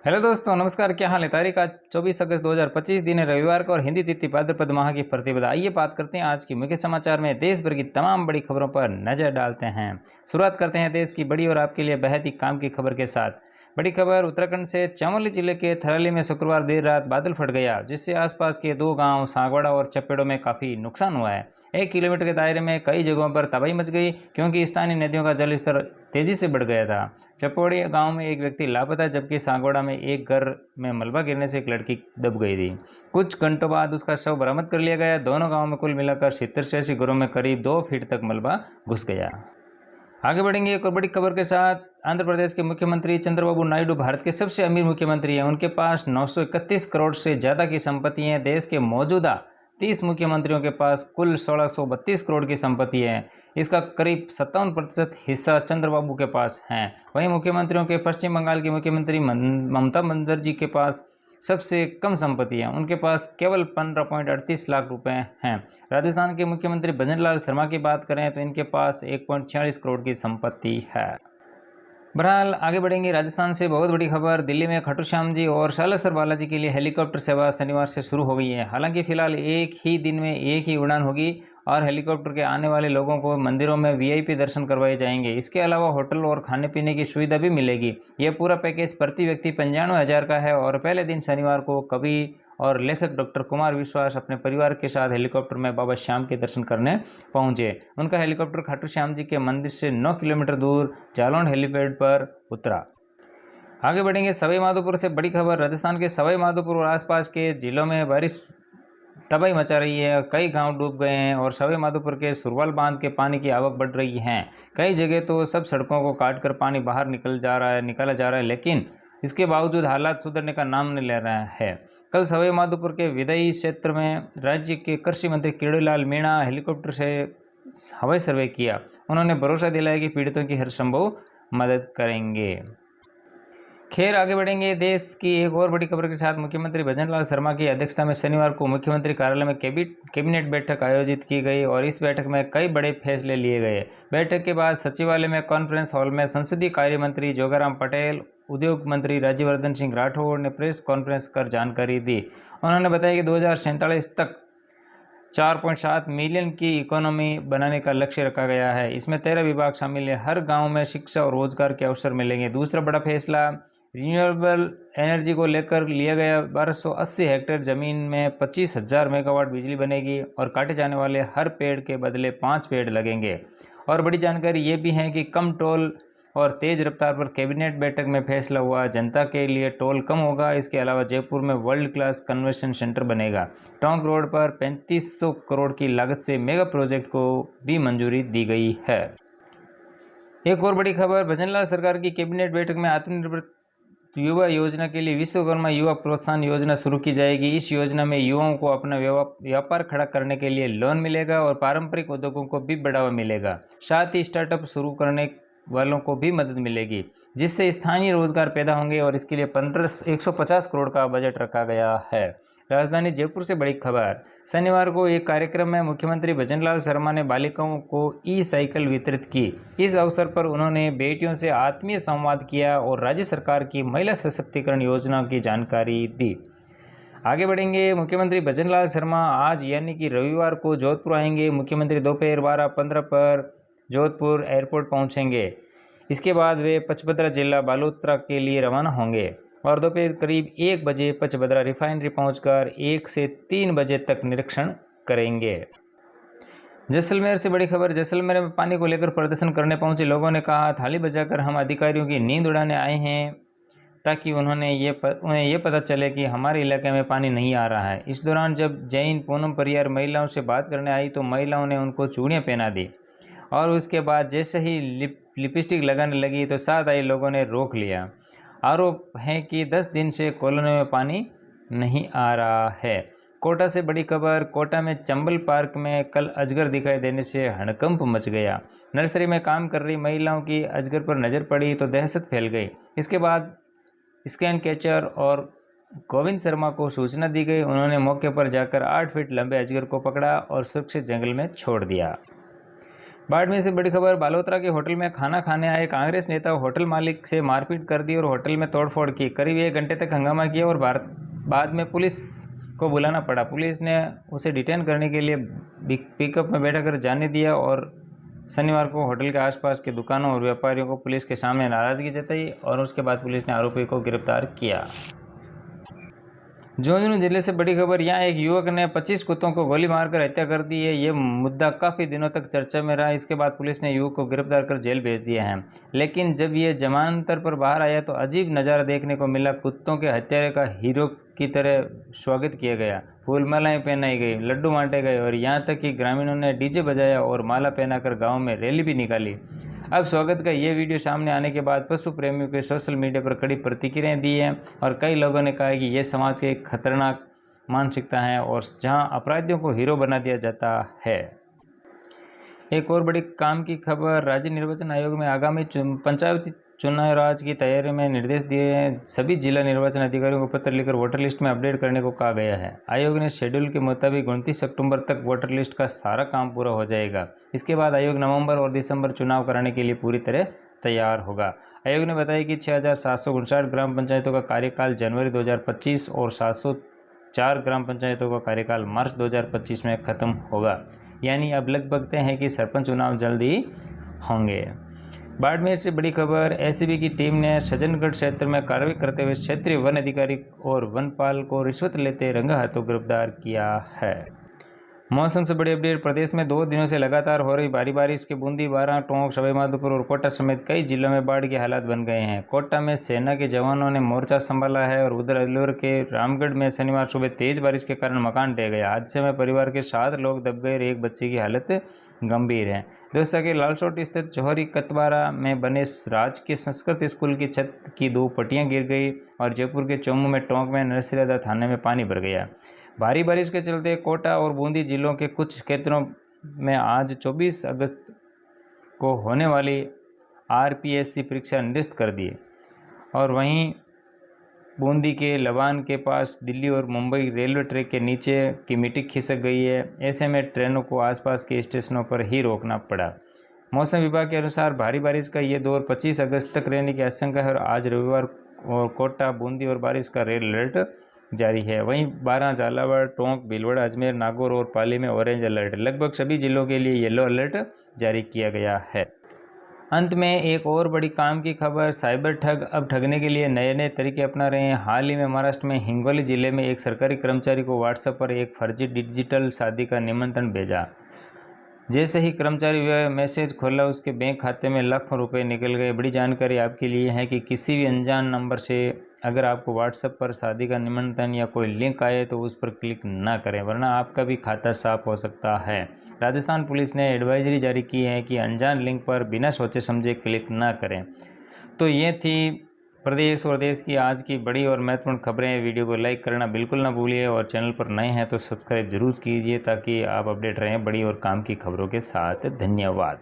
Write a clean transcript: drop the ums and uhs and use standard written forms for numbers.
Hello दोस्तों, नमस्कार। क्या हाल है? तारीख आज 24 अगस्त 2025, दिन है रविवार का और हिंदी तिथि भाद्रपद माह की प्रतिपदा। आइए बात करते हैं आज की मुख्य समाचार में देश भर की तमाम बड़ी खबरों पर नजर डालते हैं। शुरुआत करते हैं देश की बड़ी और आपके लिए बेहद ही काम की खबर के साथ। बड़ी खबर उत्तराखंड से। चमोली जिले के थराली में शुक्रवार देर रात बादल फट गया, जिससे आसपास के दो गांव सांगवाड़ा और चपेड़ों में काफी नुकसान हुआ है। 1 किलोमीटर के दायरे में कई जगहों पर तबाही मच गई, क्योंकि स्थानीय नदियों का जलस्तर तेजी से बढ़ गया था। चपोड़ी गांव में एक व्यक्ति लापता, जबकि सांगोड़ा में एक घर में मलबा गिरने से एक लड़की दब गई थी। कुछ घंटों बाद उसका शव बरामद कर लिया गया। दोनों गांवों में कुल मिलाकर 70 से 80 घरों में करीब 2 फीट तक मलबा घुस गया। आगे बढ़ेंगे एक और बड़ी खबर के साथ। आंध्र प्रदेश के मुख्यमंत्री चंद्रबाबू नायडू भारत के सबसे अमीर मुख्यमंत्री हैं। उनके पास 931 करोड़ से ज़्यादा की संपत्ति है। देश के मौजूदा 30 मुख्यमंत्रियों के पास कुल 1632 करोड़ की संपत्ति है। इसका करीब 57% हिस्सा चंद्रबाबू के पास है। वहीं मुख्यमंत्रियों के पश्चिम बंगाल की मुख्यमंत्री ममता बनर्जी के पास सबसे कम संपत्ति है। उनके पास केवल 15.38 लाख रुपए हैं। राजस्थान के मुख्यमंत्री भजनलाल शर्मा की बात करें तो इनके पास 1.46 करोड़ की संपत्ति है। बहरहाल आगे बढ़ेंगे। राजस्थान से बहुत बड़ी खबर। दिल्ली में खाटू श्याम जी और सालासर बालाजी के लिए हेलीकॉप्टर सेवा शनिवार से शुरू हो गई है। हालांकि फिलहाल एक ही दिन में एक ही उड़ान होगी और हेलीकॉप्टर के आने वाले लोगों को मंदिरों में वीआईपी दर्शन करवाए जाएंगे। इसके अलावा होटल और खाने पीने की सुविधा भी मिलेगी। यह पूरा पैकेज प्रति व्यक्ति 95,000 का है। और पहले दिन शनिवार को कवि और लेखक डॉक्टर कुमार विश्वास अपने परिवार के साथ हेलीकॉप्टर में बाबा श्याम के दर्शन करने पहुंचे। उनका हेलीकॉप्टर खाटू श्याम जी के मंदिर से 9 किलोमीटर दूर जालौन हेलीपैड पर उतरा। आगे बढ़ेंगे सवाई माधोपुर से बड़ी खबर। राजस्थान के सवाई माधोपुर और आसपास के जिलों में बारिश तबाही मचा रही है। कई गांव डूब गए हैं और सवाई माधोपुर के सुरवाल बांध के पानी की आवक बढ़ रही है। कई जगह तो सब सड़कों को काटकर पानी बाहर निकाला जा रहा है, लेकिन इसके बावजूद हालात सुधरने का नाम नहीं ले रहा है। कल सवाई माधोपुर के विदई क्षेत्र में राज्य के कृषि मंत्री किरोड़ीलाल मीणा हेलीकॉप्टर से हवाई सर्वे किया। उन्होंने भरोसा दिलाया कि पीड़ितों की हर संभव मदद करेंगे। खैर, आगे बढ़ेंगे देश की एक और बड़ी खबर के साथ। मुख्यमंत्री भजनलाल शर्मा की अध्यक्षता में शनिवार को मुख्यमंत्री कार्यालय में कैबिनेट बैठक आयोजित की गई और इस बैठक में कई बड़े फैसले लिए गए। बैठक के बाद सचिवालय में कॉन्फ्रेंस हॉल में संसदीय कार्य मंत्री जोगाराम पटेल, उद्योग मंत्री राज्यवर्धन सिंह राठौड़ ने प्रेस कॉन्फ्रेंस कर जानकारी दी। उन्होंने बताया कि 2047 तक 4.7 मिलियन की इकोनॉमी बनाने का लक्ष्य रखा गया है। इसमें 13 विभाग शामिल है। हर गांव में शिक्षा और रोजगार के अवसर मिलेंगे। दूसरा बड़ा फैसला रिन्यूएबल एनर्जी को लेकर लिया गया। 1280 हेक्टेयर जमीन में 25,000 मेगावाट बिजली बनेगी और काटे जाने वाले हर पेड़ के बदले 5 पेड़ लगेंगे। और बड़ी जानकारी ये भी है कि कम टोल और तेज़ रफ्तार पर कैबिनेट बैठक में फैसला हुआ। जनता के लिए टोल कम होगा। इसके अलावा जयपुर में वर्ल्ड क्लास कन्वेंशन सेंटर बनेगा। टोंक रोड पर 3500 करोड़ की लागत से मेगा प्रोजेक्ट को भी मंजूरी दी गई है। एक और बड़ी खबर। भजनलाल सरकार की कैबिनेट बैठक में आत्मनिर्भर युवा योजना के लिए विश्वकर्मा युवा प्रोत्साहन योजना शुरू की जाएगी। इस योजना में युवाओं को अपना व्यापार खड़ा करने के लिए लोन मिलेगा और पारंपरिक उद्योगों को भी बढ़ावा मिलेगा। साथ ही स्टार्टअप शुरू करने वालों को भी मदद मिलेगी, जिससे स्थानीय रोजगार पैदा होंगे। और इसके लिए 150 करोड़ का बजट रखा गया है। राजधानी जयपुर से बड़ी खबर। शनिवार को एक कार्यक्रम में मुख्यमंत्री भजनलाल शर्मा ने बालिकाओं को ई साइकिल वितरित की। इस अवसर पर उन्होंने बेटियों से आत्मीय संवाद किया और राज्य सरकार की महिला सशक्तिकरण योजना की जानकारी दी। आगे बढ़ेंगे। मुख्यमंत्री भजनलाल शर्मा आज यानी कि रविवार को जोधपुर आएंगे। मुख्यमंत्री दोपहर 12:15 पर जोधपुर एयरपोर्ट पहुंचेंगे। इसके बाद वे पचपदरा जिला बालोतरा के लिए रवाना होंगे और दोपहर करीब 1 बजे पचपदरा रिफाइनरी पहुंचकर 1 से 3 बजे तक निरीक्षण करेंगे। जैसलमेर से बड़ी खबर। जैसलमेर में पानी को लेकर प्रदर्शन करने पहुंचे लोगों ने कहा, थाली बजाकर हम अधिकारियों की नींद उड़ाने आए हैं, ताकि उन्हें ये पता चले कि हमारे इलाके में पानी नहीं आ रहा है। इस दौरान जब जैन पूनम परियार महिलाओं से बात करने आई तो महिलाओं ने उनको चूड़ियाँ पहना दी और उसके बाद जैसे ही लिपस्टिक लगाने लगी तो साथ आए लोगों ने रोक लिया। आरोप है कि 10 दिन से कॉलोनी में पानी नहीं आ रहा है। कोटा से बड़ी खबर। कोटा में चंबल पार्क में कल अजगर दिखाई देने से हड़कंप मच गया। नर्सरी में काम कर रही महिलाओं की अजगर पर नज़र पड़ी तो दहशत फैल गई। इसके बाद स्कैन कैचर और गोविंद शर्मा को सूचना दी गई। उन्होंने मौके पर जाकर 8 फीट लंबे अजगर को पकड़ा और सुरक्षित जंगल में छोड़ दिया। बाड़मेर से बड़ी खबर, बालोतरा के होटल में खाना खाने आए कांग्रेस नेता होटल मालिक से मारपीट कर दी और होटल में तोड़फोड़ की। करीब 1 घंटे तक हंगामा किया और बाद में पुलिस को बुलाना पड़ा। पुलिस ने उसे डिटेन करने के लिए पिकअप में बैठा कर जाने दिया और शनिवार को होटल के आसपास के दुकानों और व्यापारियों को पुलिस के सामने नाराजगी जताई और उसके बाद पुलिस ने आरोपी को गिरफ्तार किया। झुंझुनू जिले से बड़ी खबर, यहाँ एक युवक ने 25 कुत्तों को गोली मारकर हत्या कर दी है। ये मुद्दा काफ़ी दिनों तक चर्चा में रहा। इसके बाद पुलिस ने युवक को गिरफ्तार कर जेल भेज दिया है, लेकिन जब ये जमानत पर बाहर आया तो अजीब नज़ारा देखने को मिला। कुत्तों के हत्यारे का हीरो की तरह स्वागत किया गया, फूल मालाएं पहनाई गई, लड्डू बांटे गए और यहाँ तक कि ग्रामीणों ने डीजे बजाया और माला पहनाकर गाँव में रैली भी निकाली। अब स्वागत का ये वीडियो सामने आने के बाद पशु प्रेमियों के सोशल मीडिया पर कड़ी प्रतिक्रियाएं दी हैं और कई लोगों ने कहा कि यह समाज की एक खतरनाक मानसिकता है और जहां अपराधियों को हीरो बना दिया जाता है। एक और बड़ी काम की खबर, राज्य निर्वाचन आयोग में आगामी पंचायती चुनाव राज की तैयारी में निर्देश दिए हैं। सभी जिला निर्वाचन अधिकारियों को पत्र लिखकर वोटर लिस्ट में अपडेट करने को कहा गया है। आयोग ने शेड्यूल के मुताबिक 29 अक्टूबर तक वोटर लिस्ट का सारा काम पूरा हो जाएगा। इसके बाद आयोग नवंबर और दिसंबर चुनाव कराने के लिए पूरी तरह तैयार होगा। आयोग ने बताया कि 6,759 ग्राम पंचायतों का कार्यकाल जनवरी 2025 और 704 ग्राम पंचायतों का कार्यकाल मार्च 2025 में खत्म होगा। यानी अब लगभग तय है कि सरपंच चुनाव जल्द ही होंगे। बाड़मेर से बड़ी खबर, एसीबी की टीम ने सज्जनगढ़ क्षेत्र में कार्रवाई करते हुए क्षेत्रीय वन अधिकारी और वनपाल को रिश्वत लेते रंगा हाथों गिरफ्तार किया है। मौसम से बड़ी अपडेट, प्रदेश में 2 दिनों से लगातार हो रही भारी बारिश के बूंदी, बारां, टोंक, सवाईमाधोपुर और कोटा समेत कई जिलों में बाढ़ के हालात बन गए हैं। कोटा में सेना के जवानों ने मोर्चा संभाला है और उधर अलवर के रामगढ़ में शनिवार सुबह तेज बारिश के कारण मकान ढह गया। हादसे में परिवार के 7 लोग दब गए और एक बच्चे की हालत गंभीर है। दोसा के लालसोट स्थित चौहरी कतवारा में बने राजकीय संस्कृत स्कूल की छत की 2 पट्टियां गिर गई और जयपुर के चोमू में टोंक में नरसियादा थाने में पानी भर गया। भारी बारिश के चलते कोटा और बूंदी जिलों के कुछ क्षेत्रों में आज 24 अगस्त को होने वाली आरपीएससी परीक्षा निरस्त कर दी और वहीं बूंदी के लवान के पास दिल्ली और मुंबई रेलवे ट्रैक के नीचे की मिट्टी खिसक गई है। ऐसे में ट्रेनों को आसपास के स्टेशनों पर ही रोकना पड़ा। मौसम विभाग के अनुसार भारी बारिश का ये दौर 25 अगस्त तक रहने की आशंका है और आज रविवार और कोटा, बूंदी और बारिश का रेड अलर्ट जारी है। वहीं बारां, झालावाड़, टोंक, भीलवाड़ा, अजमेर, नागौर और पाली में ऑरेंज अलर्ट, लगभग सभी जिलों के लिए येलो अलर्ट जारी किया गया है। अंत में एक और बड़ी काम की खबर, साइबर ठग अब ठगने के लिए नए नए तरीके अपना रहे हैं। हाल ही में महाराष्ट्र में हिंगोली जिले में एक सरकारी कर्मचारी को व्हाट्सएप पर एक फर्जी डिजिटल शादी का निमंत्रण भेजा। जैसे ही कर्मचारी वह मैसेज खोला, उसके बैंक खाते में लाखों रुपए निकल गए। बड़ी जानकारी आपके लिए है कि किसी भी अनजान नंबर से अगर आपको व्हाट्सएप पर शादी का निमंत्रण या कोई लिंक आए तो उस पर क्लिक ना करें, वरना आपका भी खाता साफ हो सकता है। राजस्थान पुलिस ने एडवाइजरी जारी की है कि अनजान लिंक पर बिना सोचे समझे क्लिक ना करें। तो ये थी प्रदेश और देश की आज की बड़ी और महत्वपूर्ण खबरें। वीडियो को लाइक करना बिल्कुल ना भूलिए और चैनल पर नए हैं तो सब्सक्राइब जरूर कीजिए ताकि आप अपडेट रहें बड़ी और काम की खबरों के साथ। धन्यवाद।